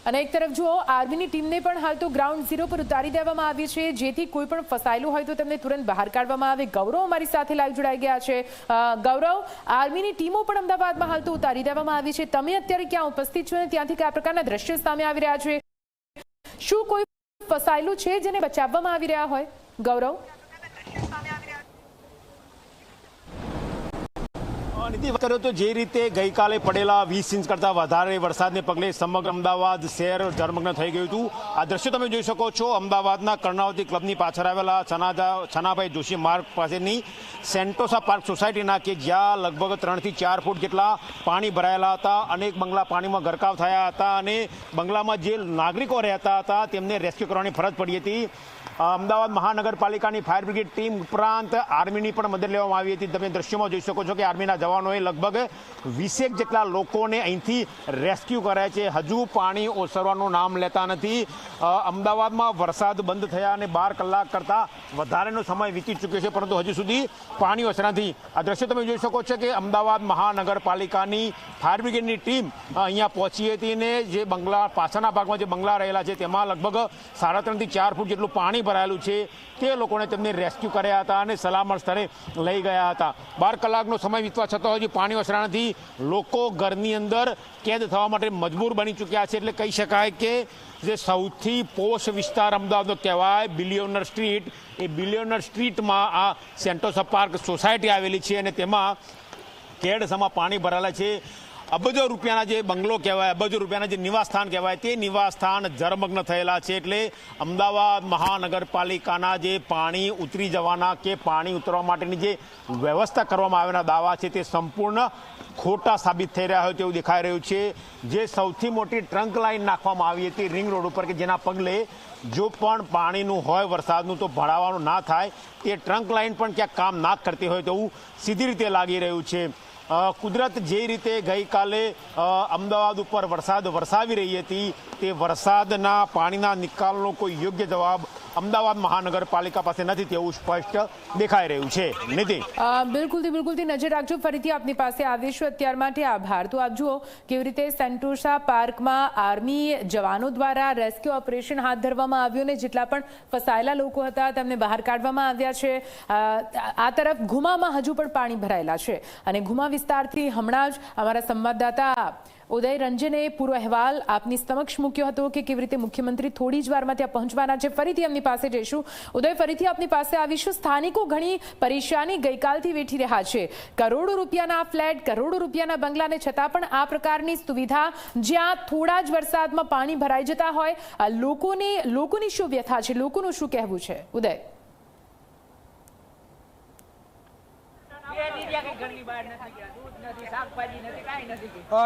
અને એક તરફ જુઓ આર્મીની ટીમને પણ હાલ તો ગ્રાઉન્ડ ઝીરો પર ઉતારી દેવામાં આવી છે, જેથી કોઈ પણ ફસાયેલું હોય તો તેમને તુરંત બહાર કાઢવામાં આવે। ગૌરવ અમારી સાથે લાઈવ જોડાઈ ગયા છે। ગૌરવ, આર્મીની ટીમો પણ અમદાવાદમાં હાલ તો ઉતારી દેવામાં આવી છે, તમે અત્યારે ક્યાં ઉપસ્થિત છો અને ત્યાંથી કયા પ્રકારના દ્રશ્યો સામે આવી રહ્યા છે? શું કોઈ ફસાયેલું છે જેને બચાવવામાં આવી રહ્યા હોય? ગૌરવ, નીતિ વાત કરીએ તો જે રીતે ગઈકાલે પડેલા 20 ઇંચ કરતાં વધારે વરસાદને પગલે સમગ્ર અમદાવાદ શહેર જળમગ્ન થઈ ગયું હતું। આ દ્રશ્યો તમે જોઈ શકો છો અમદાવાદના કર્ણાવતી ક્લબની પાછળ આવેલા છનાભાઈ જોશી માર્ગ પાસેની સેન્ટોસા પાર્ક સોસાયટીના કે જ્યાં લગભગ 3 થી 4 ફૂટ જેટલા પાણી ભરાયેલા હતા। અનેક બંગલા પાણીમાં ગરકાવ થયા હતા અને બંગલામાં જે નાગરિકો રહેતા હતા તેમને રેસ્ક્યુ કરવાની ફરજ પડી હતી। અમદાવાદ મહાનગરપાલિકાની ફાયર બ્રિગેડ ટીમ ઉપરાંત આર્મીની પણ મદદ લેવામાં આવી હતી। તમે દ્રશ્યોમાં જોઈ શકો છો કે આર્મીના જવાનોએ લગભગ 20 જેટલા લોકોને અહીંથી રેસ્ક્યુ કર્યા છે। હજુ પાણી ઓસરવાનું નામ લેતા નથી। અમદાવાદમાં વરસાદ બંધ થયા અને 12 કલાક કરતાં વધારેનો સમય વીતી ચૂક્યો છે, પરંતુ હજુ સુધી પાણી ઓસર્યા નથી। આ દ્રશ્યો તમે જોઈ શકો છો કે અમદાવાદ મહાનગરપાલિકાની ફાયર બ્રિગેડની ટીમ અહીંયા પહોંચી હતી અને જે બંગલા પાછળના ભાગમાં જે બંગલા રહેલા છે તેમાં લગભગ 3.5 થી 4 ફૂટ જેટલું પાણી ભરાયેલું છે તે લોકોને તેમને રેસ્ક્યુ કર્યા હતા અને સલામત સ્થળે લઈ ગયા હતા। 12 કલાકનો સમય વીતવા છતાં હજી પાણી ઓસર્યા નથી। લોકો ઘરની અંદર કેદ થવા માટે મજબૂર બની ચૂક્યા છે। એટલે કહી શકાય કે જે સૌથી પોશ વિસ્તાર અમદાવાદનો કહેવાય બિલિયનર સ્ટ્રીટ, એ બિલિયનર સ્ટ્રીટમાં આ સેન્ટોસા પાર્ક સોસાયટી આવેલી છે અને તેમાં કેડસમાં પાણી ભરાયેલા છે। અબજો રૂપિયાના જે બંગલો કહેવાય, અબજો રૂપિયાના જે નિવાસસ્થાન કહેવાય તે નિવાસસ્થાન જળમગ્ન થયેલા છે। એટલે અમદાવાદ મહાનગરપાલિકાના જે પાણી ઉતરી જવાના કે પાણી ઉતરવા માટેની જે વ્યવસ્થા કરવામાં આવેલા દાવા છે તે સંપૂર્ણ ખોટા સાબિત થઈ રહ્યા હોય તેવું દેખાઈ રહ્યું છે। જે સૌથી મોટી ટ્રંક લાઈન નાખવામાં આવી હતી રિંગ રોડ ઉપર કે જેના પગલે જો પણ પાણીનું હોય વરસાદનું તો ભરાવાનું ના થાય, તે ટ્રંક લાઈન પણ ક્યાંક કામ ના કરતી હોય તેવું સીધી રીતે લાગી રહ્યું છે। કુદરત જે રીતે ગઈકાલે અમદાવાદ ઉપર વરસાદ વરસાવી રહી હતી તે વરસાદના પાણીના નિકાલનો કોઈ યોગ્ય જવાબ અમદાવાદ મહાનગરપાલિકા પાસે નથી તેવું સ્પષ્ટ દેખાઈ રહ્યું છે। નીતિ, બિલકુલથી નજર રાખજો, ફરીથી આપની પાસે આવીશું। અત્યાર માટે આભાર। તો આપ જુઓ કેવી રીતે સેન્ટોસા પાર્કમાં આર્મી જવાનો દ્વારા રેસ્ક્યુ ઓપરેશન હાથ ધરવામાં આવ્યું અને જેટલા પણ ફસાયેલા લોકો હતા તેમને બહાર કાઢવામાં આવ્યા છે। આ તરફ ઘુમામાં હજુ પણ પાણી ભરાયેલા છે અને ઘુમા વિસ્તારથી હમણાં જ અમારા સંવાદદાતા ઉદય રંજને પૂરો અહેવાલ આપની સમક્ષ મૂક્યો હતો કે કેવી રીતે મુખ્યમંત્રી થોડી જ વારમાં ત્યાં પહોંચવાના છે। ફરીથી એમની પાસે જઈશું। ઉદય, ફરીથી આપની પાસે આવીશું। સ્થાનિકો ઘણી પરેશાની ગઈકાલથી વેઠી રહ્યા છે। કરોડો રૂપિયાના ફ્લેટ, કરોડો રૂપિયાના બંગલાને છતાં પણ આ પ્રકારની સુવિધા જ્યાં થોડા જ વરસાદમાં પાણી ભરાઈ જતા હોય, લોકોની શું વ્યથા છે, લોકોનું શું કહેવું છે? ઉદય,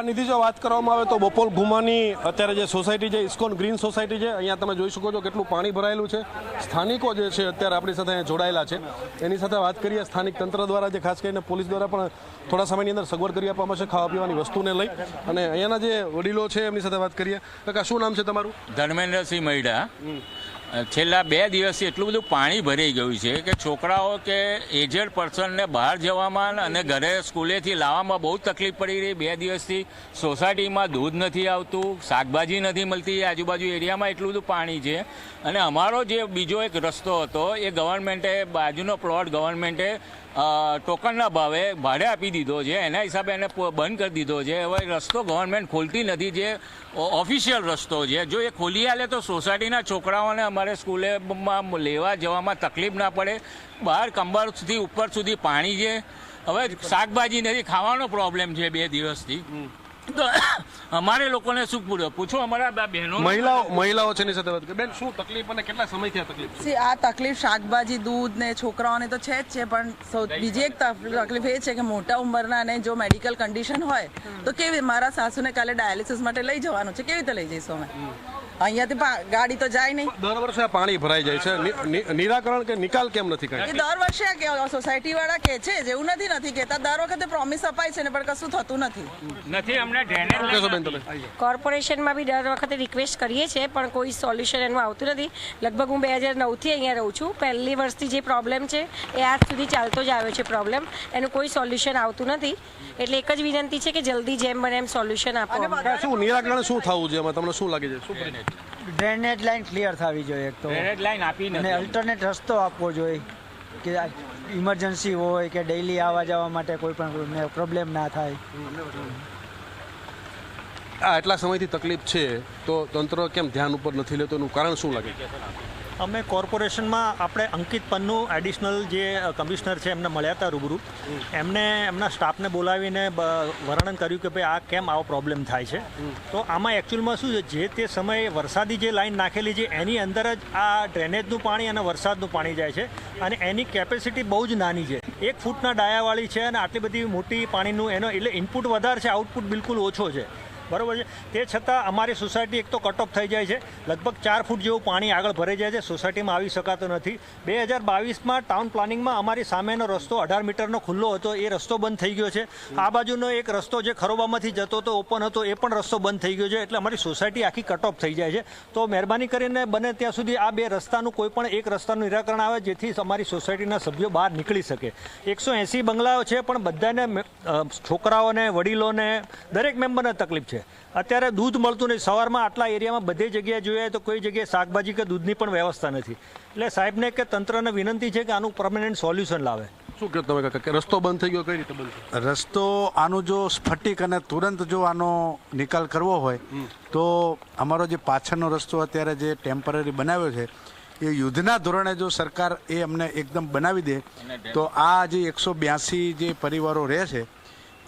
નિધિ, જો વાત કરવામાં આવે તો બપોર ઘુમાની અત્યારે જે સોસાયટી છે ઇસ્કોન ગ્રીન સોસાયટી છે, અહીંયા તમે જોઈ શકો છો કેટલું પાણી ભરાયેલું છે। સ્થાનિકો જે છે અત્યારે આપણી સાથે અહીંયા જોડાયેલા છે, એની સાથે વાત કરીએ। સ્થાનિક તંત્ર દ્વારા જે ખાસ કરીને પોલીસ દ્વારા પણ થોડા સમયની અંદર સગવડ કરી આપવામાં છે ખાવા પીવાની વસ્તુને લઈ, અને અહીંયાના જે વડીલો છે એમની સાથે વાત કરીએ। કાકા, શું નામ છે તમારું? ધર્મેન્દ્રસિંહ મૈડા। છેલ્લા 2 દિવસથી એટલું બધું પાણી ભરાઈ ગયું છે કે છોકરાઓ કે એજડ પર્સનને બહાર જવામાં અને ઘરે સ્કૂલેથી લાવવામાં બહુ તકલીફ પડી રહી। 2 દિવસથી સોસાયટીમાં દૂધ નથી આવતું, શાકભાજી નથી મળતી, આજુબાજુ એરિયામાં એટલું બધું પાણી છે। અને અમારો જે બીજો એક રસ્તો હતો એ ગવર્મેન્ટે, બાજુનો પ્લોટ ગવર્મેન્ટે ટોકનના ભાવે ભાડે આપી દીધો છે, એના હિસાબે એને બંધ કરી દીધો છે। હવે રસ્તો ગવર્મેન્ટ ખોલતી નથી, જે ઓફિશિયલ રસ્તો છે, જો એ ખોલી આલે તો સોસાયટીના છોકરાઓને અમારે સ્કૂલેમાં લેવા જવામાં તકલીફ ના પડે। બહાર કમરથી ઉપર સુધી પાણી છે। હવે શાકભાજી નથી, ખાવાનો પ્રોબ્લેમ છે 2 દિવસથી। તો અમારે લોકોને શું પૂછો, અમારા બહેનો મહિલાઓ છે એની સાથે વાત કરી। બેન, શું તકલીફ અને કેટલા સમયથી આ તકલીફ છે? આ તકલીફ શાકભાજી, દૂધ ને છોકરાઓને તો છે જ છે, પણ બીજી એક તકલીફ એ છે કે મોટા ઉંમરના અને જો મેડિકલ કન્ડિશન હોય તો કેવી, મારા સાસુને કાલે ડાયાલિસિસ માટે લઈ જવાનું છે, કેવી રીતે લઈ જઈશું અમે? અહીંયાથી ગાડી તો જાય નહીં। દર વર્ષે પાણી ભરાઈ જાય છે, નિરાકરણ કે નિકાલ કેમ નથી કર્યો? એ દર વર્ષે કે સોસાયટી વાળા કે છે, જેવું નથી કહેતા, દર વખતે પ્રોમિસ અપાય છે ને પણ કશું થતું નથી। અમને ડ્રેનેજ શું કહેશો બેન તમે? કોર્પોરેશનમાં બી દર વખતે રિક્વેસ્ટ કરીએ છીએ પણ કોઈ સોલ્યુશન એનું આવતું નથી. લગભગ હું 2009થી અહીંયા રહું છું. પહેલી વર્ષથી જે પ્રોબ્લેમ છે એ આજ સુધી ચાલતો જ આવ્યો છે પ્રોબ્લેમ. એનું કોઈ સોલ્યુશન આવતું નથી. એટલે એક જ વિનંતી છે કે જલ્દી જેમ બને એમ સોલ્યુશન આપો. શું નિરાકરણ શું થવું જોઈએ એમાં તમને શું લાગે છે? શું ડ્રેનેજ લાઈન ક્લિયર થવી જોઈએ એક તો, ડ્રેનેજ લાઈન આપી અને નથી. અલ્ટરનેટ રસ્તો આપવો જોઈએ કે ઇમરજન્સી હોય કે ડેઈલી આવવા જવા માટે કોઈ પણ પ્રોબ્લેમ ના થાય. આ એટલા સમયથી તકલીફ છે તો તંત્ર કેમ ધ્યાન ઉપર નથી લેતું? એનું કારણ શું લાગે છે? અમે કોર્પોરેશનમાં આપણે અંકિત પન્નુ એડિશનલ જે કમિશનર છે એમને મળ્યા હતા રૂબરૂ. એમને એમના સ્ટાફને બોલાવીને વર્ણન કર્યું કે ભાઈ આ કેમ આવો પ્રોબ્લેમ થાય છે. તો આમાં એકચ્યુઅલમાં શું છે, જે તે સમયે વરસાદી જે લાઈન નાખેલી છે એની અંદર જ આ ડ્રેનેજનું પાણી અને વરસાદનું પાણી જાય છે, અને એની કેપેસિટી બહુ જ નાની છે. 1 ફૂટના ડાયાવાળી છે અને આટલી બધી મોટી પાણીનું એનો એટલે ઇનપુટ વધારે છે, આઉટપુટ બિલકુલ ઓછો છે. બરાબર છે. તે છતાં અમારી સોસાયટી એક તો કટ ઓફ થઈ જાય છે. લગભગ 4 ફૂટ જેવું પાણી આગળ ભરાઈ જાય છે. સોસાયટીમાં આવી શકાતો નથી. 2022માં ટાઉન પ્લાનિંગમાં અમારી સામેનો રસ્તો 18 મીટરનો ખુલ્લો હતો, એ રસ્તો બંધ થઈ ગયો છે. આ બાજુનો એક રસ્તો જે ખરોબામાંથી જતો હતો ઓપન હતો, એ પણ રસ્તો બંધ થઈ ગયો છે. એટલે અમારી સોસાયટી આખી કટ ઓફ થઈ જાય છે. તો મહેરબાની કરીને બને ત્યાં સુધી આ 2 રસ્તાનું કોઈ પણ એક રસ્તાનું નિરાકરણ આવે જેથી અમારી સોસાયટીના સભ્યો બહાર નીકળી શકે. 180 બંગલાઓ છે પણ બધાને છોકરાઓને, વડીલોને, દરેક મેમ્બરને તકલીફ છે. અત્યારે દૂધ મળતું નહીં. સવારમાં આટલા એરિયામાં બધી જગ્યાએ જોઈએ તો કોઈ જગ્યાએ શાકભાજી કે દૂધની પણ વ્યવસ્થા નથી. એટલે સાહેબને કે તંત્રને વિનંતી છે કે આનું પરમેનન્ટ સોલ્યુશન લાવે. શું કહો તમે કાકા, કે રસ્તો બંધ થઈ ગયો? કઈ રીતે બંધ થયો? રસ્તો આનું જો સ્ફટિક અને તુરંત જો આનો નિકાલ કરવો હોય તો અમારો જે પાછળનો રસ્તો અત્યારે જે ટેમ્પરરી બનાવ્યો છે એ યુદ્ધના ધોરણે જો સરકાર એ અમને એકદમ બનાવી દે તો આ જે 182 જે પરિવારો રહે છે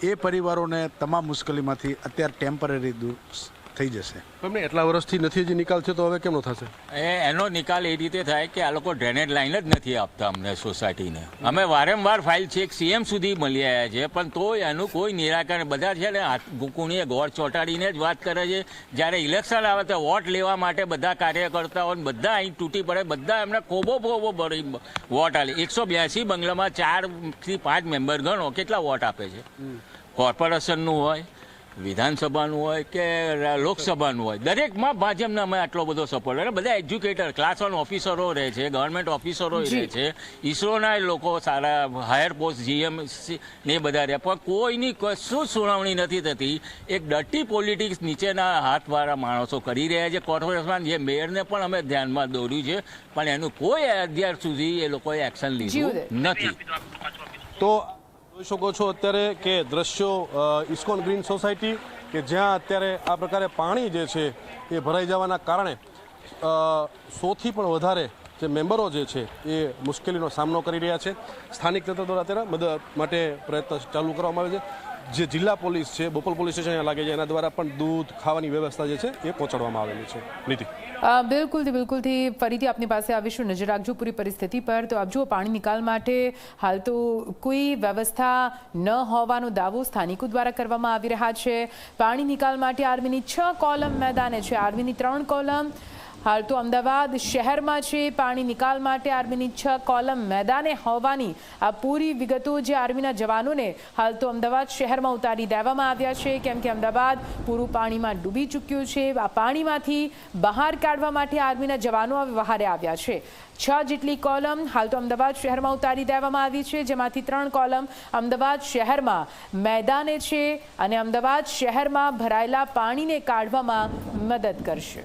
એ પરિવારોને તમામ મુશ્કેલીમાંથી અત્યારે ટેમ્પરરી દૂર થઈ જશે. તમને એટલા વર્ષથી નથી હજી નિકાલ છે તો હવે કેમનો થશે? એનો નિકાલ એ રીતે થાય કે આ લોકો ડ્રેનેજ લાઈન જ નથી આપતા અમને સોસાયટીને. અમે વારંવાર ફાઇલ છે CM સુધી મળી આવ્યા છે પણ તોય એનું કોઈ નિરાકરણ. બધા છે ને કુણીએ ગોળ ચોંટાડીને જ વાત કરે છે. જ્યારે ઇલેક્શન આવે તો વોટ લેવા માટે બધા કાર્યકર્તાઓ બધા અહીં તૂટી પડે. બધા એમને કોબો ભરી વોટ આલે. 182 બંગલામાં 4 થી 5 મેમ્બર ગણો કેટલા વોટ આપે છે. કોર્પોરેશનનું હોય, વિધાનસભાનું હોય કે લોકસભાનું હોય, દરેકમાં ભાજપને અમે આટલો બધો સપોર્ટ. અને બધા એજ્યુકેટર, ક્લાસ 1 ઓફિસરો રહે છે, ગવર્મેન્ટ ઓફિસરો રહે છે, ઇસરોના લોકો સારા હાયર પોસ્ટ GM ને બધા રહે, પણ કોઈની કશું સુનાવણી નથી થતી. એક ડર્ટી પોલિટિક્સ નીચેના હાથવાળા માણસો કરી રહ્યા છે. કોર્પોરેશન જે મેયરને પણ અમે ધ્યાનમાં દોર્યું છે પણ એનું કોઈ અત્યાર સુધી એ લોકોએ એક્શન લીધું નથી. તો જોઈ શકો છો અત્યારે કે દ્રશ્યો ઇસ્કોન ગ્રીન સોસાયટી કે જ્યાં અત્યારે આ પ્રકારે પાણી જે છે એ ભરાઈ જવાના કારણે 100થી પણ વધારે જે મેમ્બરો જે છે એ મુશ્કેલીનો સામનો કરી રહ્યા છે. સ્થાનિક તંત્ર દ્વારા અત્યારે મદદ માટે પ્રયત્ન ચાલુ કરવામાં આવે છે. જે જિલ્લા પોલીસ છે, બોપલ પોલીસ સ્ટેશન અહીંયા લાગે છે, એના દ્વારા પણ દૂધ, ખાવાની વ્યવસ્થા જે છે એ પહોંચાડવામાં આવેલી છે. નીતિ બિલકુલથી ફરીથી આપની પાસે આવીશું. નજર રાખજો પૂરી પરિસ્થિતિ પર. તો આપ જુઓ, પાણી નિકાલ માટે હાલ તો કોઈ વ્યવસ્થા ન હોવાનો દાવો સ્થાનિકો દ્વારા કરવામાં આવી રહ્યા છે. પાણી નિકાલ માટે આર્મીની 6 કોલમ મેદાને છે. આર્મીની 3 કોલમ હાલ તો અમદાવાદ શહેરમાં છે. પાણી નિકાલ માટે આર્મીની 6 કોલમ મેદાને હોવાની આ પૂરી વિગતો જે આર્મીના જવાનોને હાલ તો અમદાવાદ શહેરમાં ઉતારી દેવામાં આવ્યા છે, કેમ કે અમદાવાદ પૂરું પાણીમાં ડૂબી ચૂક્યું છે. આ પાણીમાંથી બહાર કાઢવા માટે આર્મીના જવાનો વહારે આવ્યા છે. 6 જેટલી કોલમ હાલ તો અમદાવાદ શહેરમાં ઉતારી દેવામાં આવી છે, જેમાંથી 3 કોલમ અમદાવાદ શહેરમાં મેદાને છે અને અમદાવાદ શહેરમાં ભરાયેલા પાણીને કાઢવામાં મદદ કરશે.